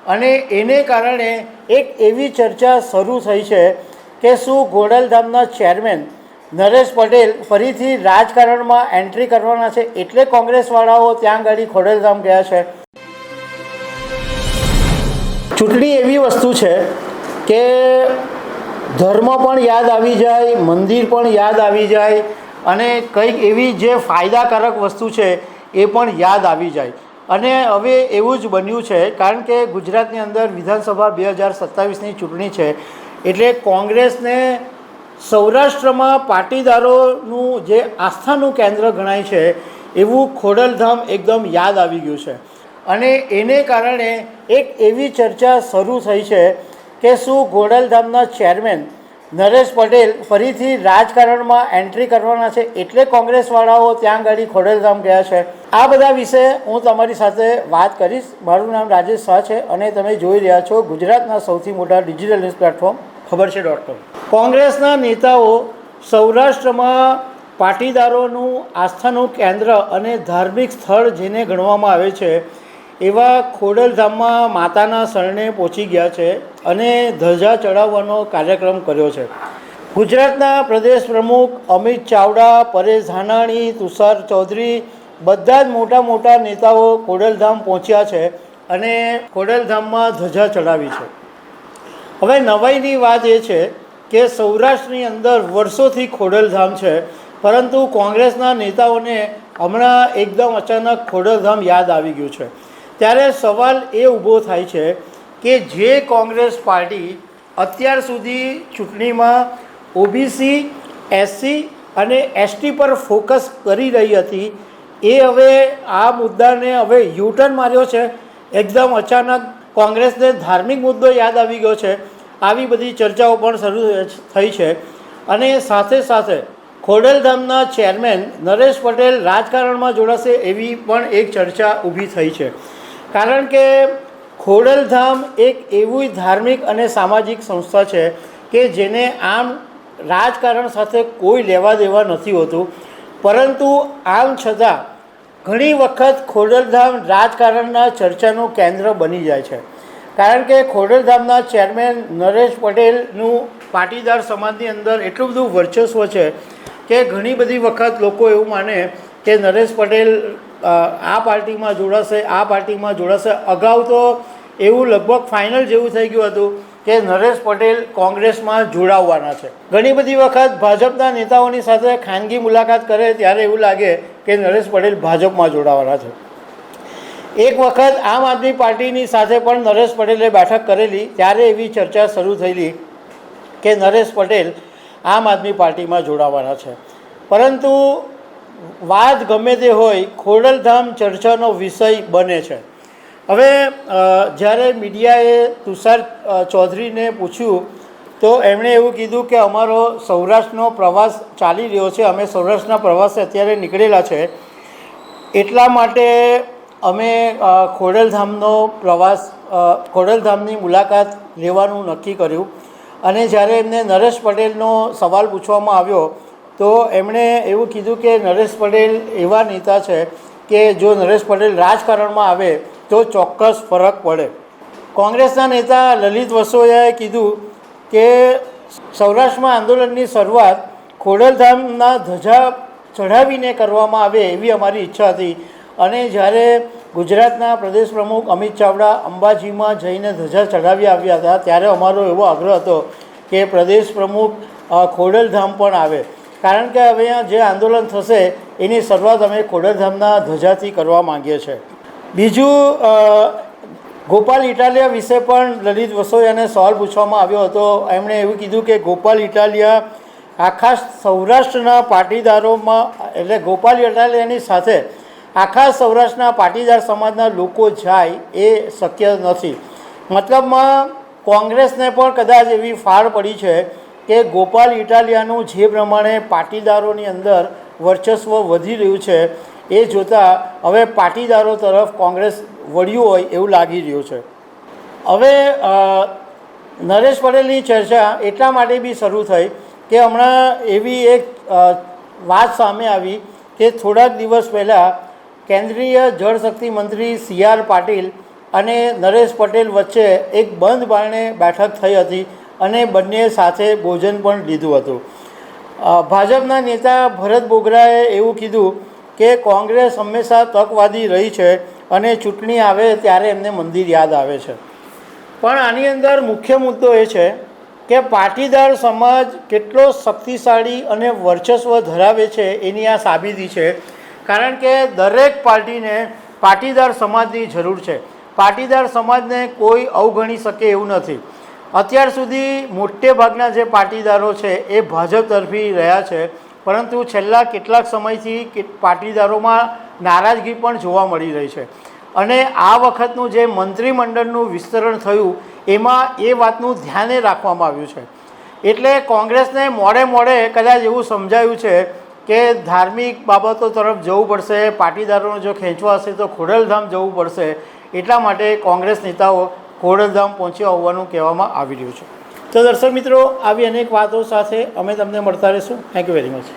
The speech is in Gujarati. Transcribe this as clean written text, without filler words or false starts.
અને એને કારણે એક એવી ચર્ચા શરૂ થઈ છે કે શું ખોડલધામના ચેરમેન નરેશ પટેલ ફરીથી રાજકારણમાં એન્ટ્રી કરવાના છે, એટલે કોંગ્રેસવાળાઓ ત્યાં આગળ ખોડલધામ ગયા છે. ચૂંટણી એવી વસ્તુ છે કે ધર્મ પણ યાદ આવી જાય, મંદિર પણ યાદ આવી જાય અને કંઈક એવી જે ફાયદાકારક વસ્તુ છે એ પણ યાદ આવી જાય. અને હવે એવું જ બન્યું છે, કારણ કે ગુજરાતની અંદર વિધાનસભા 2027ની ચૂંટણી છે, એટલે કોંગ્રેસને સૌરાષ્ટ્રમાં પાટીદારોનું જે આસ્થાનું કેન્દ્ર ગણાય છે એવું ખોડલધામ એકદમ યાદ આવી ગયું છે. અને એને કારણે એક એવી ચર્ચા શરૂ થઈ છે કે શું ખોડલધામના ચેરમેન નરેશ પટેલ ફરીથી રાજકારણમાં એન્ટ્રી કરવાના છે, એટલે કોંગ્રેસવાળાઓ ત્યાં આગળ ખોડલધામ ગયા છે. આ બધા વિશે હું તમારી સાથે વાત કરીશ. મારું નામ રાજેશ શાહ છે અને તમે જોઈ રહ્યા છો ગુજરાતના સૌથી મોટા ડિજિટલ ન્યૂઝ પ્લેટફોર્મ ખબર છે.com. કોંગ્રેસના નેતાઓ સૌરાષ્ટ્રમાં પાટીદારોનું આસ્થાનું કેન્દ્ર અને ધાર્મિક સ્થળ જેને ગણવામાં આવે છે એવા ખોડલધામમાં માતાના શરણે પહોંચી ગયા છે અને ધજા ચડાવવાનો કાર્યક્રમ કર્યો છે. ગુજરાતના પ્રદેશ પ્રમુખ અમિત ચાવડા, પરેશ ધાનાણી, તુષાર ચૌધરી બધા જ મોટા મોટા નેતાઓ ખોડલધામ પહોંચ્યા છે અને ખોડલધામમાં ધજા ચડાવી છે. હવે નવાઈની વાત એ છે કે સૌરાષ્ટ્રની અંદર વર્ષોથી ખોડલધામ છે, પરંતુ કોંગ્રેસના નેતાઓને હમણાં એકદમ અચાનક ખોડલધામ યાદ આવી ગયું છે. ત્યારે સવાલ એ ઊભો થાય છે કે જે કોંગ્રેસ પાર્ટી અત્યાર સુધી ચૂંટણીમાં ઓબીસી, એસસી અને એસટી પર ફોકસ કરી રહી હતી, એ હવે આ મુદ્દાને હવે યુટર્ન માર્યો છે. એકદમ અચાનક કોંગ્રેસને ધાર્મિક મુદ્દો યાદ આવી ગયો છે. આવી બધી ચર્ચાઓ પણ શરૂ થઈ છે. અને સાથે સાથે ખોડલધામના ચેરમેન નરેશ પટેલ રાજકારણમાં જોડાશે એવી પણ એક ચર્ચા ઊભી થઈ છે. કારણ કે ખોડલધામ એક એવી ધાર્મિક અને સામાજિક સંસ્થા છે કે જેને આમ રાજકારણ સાથે કોઈ લેવા દેવા નથી હોતું, પરંતુ આમ છતાં ઘણી વખત ખોડલધામ રાજકારણના ચર્ચાનું કેન્દ્ર બની જાય છે. કારણ કે ખોડલધામના ચેરમેન નરેશ પટેલનું પાટીદાર સમાજની અંદર એટલું બધું વર્ચસ્વ છે કે ઘણી બધી વખત લોકો એવું માને કે નરેશ પટેલ આ પાર્ટીમાં જોડાશે, આ પાર્ટીમાં જોડાશે. અગાઉ તો એવું લગભગ ફાઇનલ જેવું થઈ ગયું હતું કે નરેશ પટેલ કોંગ્રેસમાં જોડાવવાના છે. ઘણી બધી વખત ભાજપના નેતાઓની સાથે ખાનગી મુલાકાત કરે ત્યારે એવું લાગે કે નરેશ પટેલ ભાજપમાં જોડાવાના છે. એક વખત આમ આદમી પાર્ટીની સાથે પણ નરેશ પટેલે બેઠક કરેલી, ત્યારે એવી ચર્ચા શરૂ થયેલી કે નરેશ પટેલ આમ આદમી પાર્ટીમાં જોડાવાના છે. પરંતુ વાત ગમે તે હોય, ખોડલધામ ચર્ચાનો વિષય બને છે. હવે જ્યારે મીડિયાએ તુષાર ચૌધરીને પૂછ્યું તો એમણે એવું કીધું કે અમારો સૌરાષ્ટ્રનો પ્રવાસ ચાલી રહ્યો છે, અમે સૌરાષ્ટ્રના પ્રવાસે અત્યારે નીકળેલા છે, એટલા માટે અમે ખોડલધામનો પ્રવાસ, ખોડલધામની મુલાકાત લેવાનું નક્કી કર્યું. અને જ્યારે એમને નરેશ પટેલનો સવાલ પૂછવામાં આવ્યો તો એમણે એવું કીધું કે નરેશ પટેલ એવા નેતા છે કે જો નરેશ પટેલ રાજકારણમાં આવે તો ચોક્કસ ફરક પડે. કોંગ્રેસના નેતા લલિત વસોયાએ કીધું કે સૌરાષ્ટ્રમાં આંદોલનની શરૂઆત ખોડલધામના ધજા ચઢાવીને કરવામાં આવે એવી અમારી ઈચ્છા હતી. અને જ્યારે ગુજરાતના પ્રદેશ પ્રમુખ અમિત ચાવડા અંબાજીમાં જઈને ધજા ચઢાવી આવ્યા હતા, ત્યારે અમારો એવો આગ્રહ હતો કે પ્રદેશ પ્રમુખ ખોડલધામ પણ આવે, કારણ કે હવે અહીંયા જે આંદોલન થશે એની શરૂઆત અમે ખોડલધામના ધજાથી કરવા માંગીએ છીએ. બીજું, ગોપાલ ઇટાલિયા વિશે પણ લલિત વસોયાને સવાલ પૂછવામાં આવ્યો હતો. એમણે એવું કીધું કે ગોપાલ ઇટાલિયા આખા સૌરાષ્ટ્રના પાટીદારોમાં, એટલે ગોપાલ ઇટાલિયાની સાથે આખા સૌરાષ્ટ્રના પાટીદાર સમાજના લોકો જાય એ શક્ય નથી. મતલબમાં કોંગ્રેસને પણ કદાચ એવી ફાળ પડી છે કે ગોપાલ ઇટાલિયાનું જે પ્રમાણે પાટીદારોની અંદર વર્ચસ્વ વધી રહ્યું છે એ જોતાં હવે પાટીદારો તરફ કોંગ્રેસ વળ્યું હોય એવું લાગી રહ્યું છે. હવે નરેશ પટેલની ચર્ચા એટલા માટે બી શરૂ થઈ કે હમણાં એવી એક વાત સામે આવી કે થોડાક દિવસ પહેલાં કેન્દ્રીય જળશક્તિ મંત્રી સી આર પાટીલ અને નરેશ પટેલ વચ્ચે એક બંધ બારણે બેઠક થઈ હતી અને બંને સાથે ભોજન પણ લીધું હતું. ભાજપના નેતા ભરત બોગરાએ એવું કીધું કે કોંગ્રેસ હંમેશા તકવાદી રહી છે અને ચૂંટણી આવે ત્યારે એમને મંદિર યાદ આવે છે. પણ આની અંદર મુખ્ય મુદ્દો એ છે કે પાટીદાર સમાજ કેટલો શક્તિશાળી અને વર્ચસ્વ ધરાવે છે એની આ સાબિતી છે. કારણ કે દરેક પાર્ટીને પાટીદાર સમાજની જરૂર છે. પાટીદાર સમાજને કોઈ અવગણી શકે એવું નથી. અત્યાર સુધી મોટે ભાગના જે પાટીદારો છે એ ભાજપ તરફી રહ્યા છે, પરંતુ છેલ્લા કેટલાક સમયથી પાટીદારોમાં નારાજગી પણ જોવા મળી રહી છે. અને આ વખતનું જે મંત્રીમંડળનું વિસ્તરણ થયું એમાં એ વાતનું ધ્યાને રાખવામાં આવ્યું છે. એટલે કોંગ્રેસને મોડે મોડે કદાચ એવું સમજાયું છે કે ધાર્મિક બાબતો તરફ જવું પડશે, પાટીદારોને જો ખેંચવા હશે તો ખોડલધામ જવું પડશે. એટલા માટે કોંગ્રેસ નેતાઓ ખોડલધામ પહોંચ્યા હોવાનું કહેવામાં આવી રહ્યું છે. તો દર્શક મિત્રો, આવી અનેક વાતો સાથે અમે તમને મળતા રહીશું. Thank you very much.